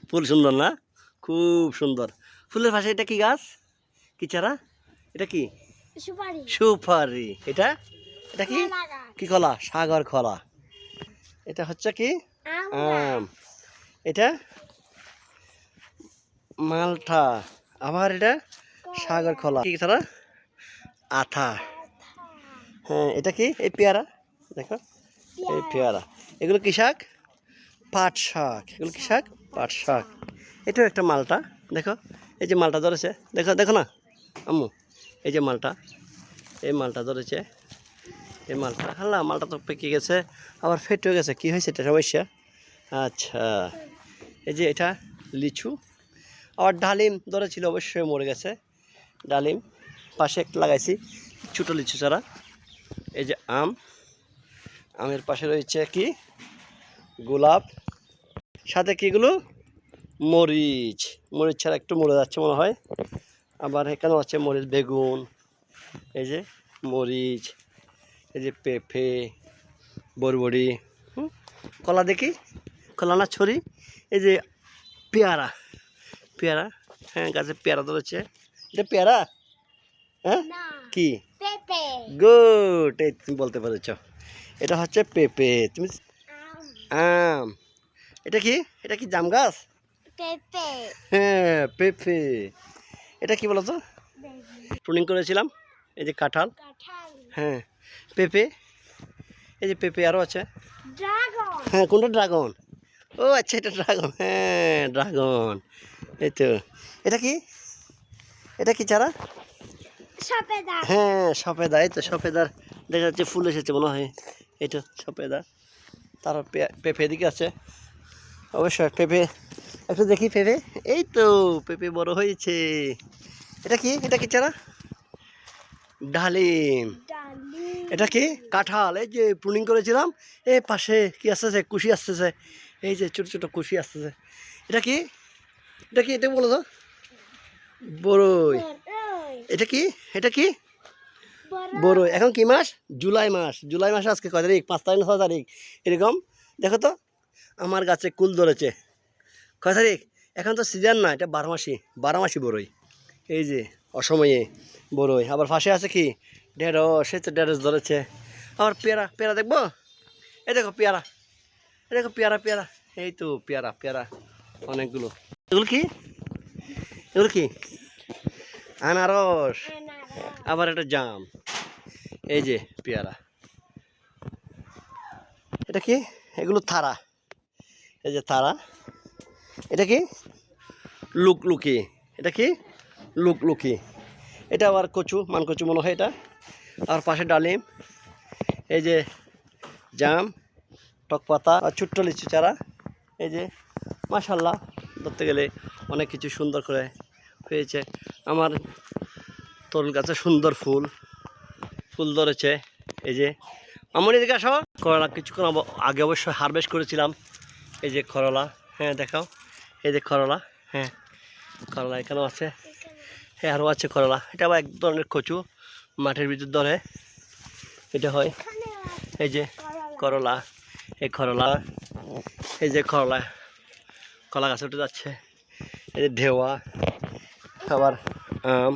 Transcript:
ফুল সুন্দর না, খুব সুন্দর। ফুলের পাশে এটা কি গাছ, কি চারা, এটা কি? সুপারি। এটা এটা কি? কি কলা? সাগর কলা। এটা হচ্ছে কি? আম। এটা মালটা। আবার এটা সাগর কলা। কি ছাড়া? আথা। হ্যাঁ, এটা কি? এই পেয়ারা, দেখো এই পেয়ারা। এগুলো কি শাক? পাট শাক। এগুলো কি শাক? পাট শাক। এটাও একটা মালটা, দেখো এই যে মালটা ধরেছে, দেখো দেখো না আম্মু, এই যে মালটা, এই মালটা ধরেছে, এই মালটা। হাল্লা, মালটা তো পেকে গেছে, আবার ফেটেও গেছে। কি হয়েছে এটা সমস্যা? আচ্ছা, এই যে এটা লিচু। আবার ডালিম ধরেছিল, অবশ্যই মরে গেছে। ডালিম পাশে একটা লাগাইছি, ছোটো লিচু চারা। এই যে আম, আমের পাশে রয়েছে কি? গোলাপ। সাথে কিগুলো? মরিচ। মরিচ ছাড়া একটু মরে যাচ্ছে মনে হয়। আবার এখানেও আছে মরিচ, বেগুন, এই যে মরিচ, এই যে পেঁপে, বরবড়ি, কলা দেখি, কলা না ছড়ি। এই যে পেয়ারা, পেয়ারা। হ্যাঁ, গাছে পেয়ারা ধরেছে। এটা পেয়ারা? হ্যাঁ, কি? গুড, এই তুমি বলতে পেরেছ। এটা হচ্ছে পেঁপে। তুমি আম। এটা কি? এটা কি জাম গাছ? হ্যাঁ, পেঁপে। এটা কি বলতো? প্রুনিং করেছিলাম। এই যে কাঁঠাল। হ্যাঁ, পেঁপে। এই যে পেঁপে আরও আছে। হ্যাঁ, কোনটা? ড্রাগন। ও আচ্ছা, এটা ড্রাগন। হ্যাঁ, ড্রাগন। এই তো। এটা কি? এটা কি চারা? হ্যাঁ, সফেদা। এই তো সফেদার দেখা যাচ্ছে ফুল এসেছে মনে হয়। এই তো সফেদা। তারপর পেঁপে এদিকে আছে, অবশ্যই পেঁপে। একটু দেখি পেঁপে। এই তো পেঁপে বড় হয়েছে। এটা কি? এটা কি চারা? ডালিম। এটা কি? কাঁঠাল। এই যে প্রুনিং করেছিলাম, এই পাশে কি আসতেছে? কুশি আসতেছে। এই যে ছোট ছোট কুশি আসতেছে। এটা কি? এটা কি? এটা বলো তো। বড়ই। এটা কি? এটা কি? বড়ই। এখন কি মাস? জুলাই মাস। জুলাই মাসে আজকে কয় তারিখ? 5 তারিখ না 6 তারিখ এরকম। দেখো তো আমার গাছে কুল ধরেছে। কয় তারিখ? এখন তো সিজন না, এটা 12 মাসি, 12 মাসি বড়ই। এই যে অসময়ে বড়ই। আবার পাশে আছে কি? ঢেঁড়স। সে তো ঢেঁড়স ধরেছে। আবার পেয়ারা, পেয়ারা দেখবো? এই দেখো পেয়ারা, এই দেখো পেয়ারা, পেয়ারা। এই তো পেয়ারা, পেয়ারা অনেকগুলো। এগুলো কি? এগুলো কি? আনারস। আবার এটা জাম। এই যে পেয়ারা। এটা কি? এগুলো থারা। এই যে থারা। এটা কি? লুকলুকি। এটা কি? লুকলুকি। এটা আবার কচু, মানকচু মনে হয় এটা। আর পাশে ডালিম। এই যে জাম, টক পাতা আর ছোট্ট লিচু চারা। এই যে মাশাল্লাহ, ধরতে গেলে অনেক কিছু সুন্দর করে হয়েছে। আমার তরুল গাছে সুন্দর ফুল, ফুল ধরেছে। এই যে আমার এদিকে আসো। করলা কিছুক্ষণ আগে অবশ্যই হারভেস্ট করেছিলাম। এই যে করলা। হ্যাঁ, দেখাও। এই যে করলা। হ্যাঁ, করলা এখানেও আছে। হ্যাঁ, আরও আছে করলা। এটা আবার এক ধরনের কচু, মাটির ভিতর ধরে এটা হয়। এই যে করলা, এই করলা, এই যে করলা, কলা গাছে উঠে যাচ্ছে। এই যে ঢেওয়া, আবার আম।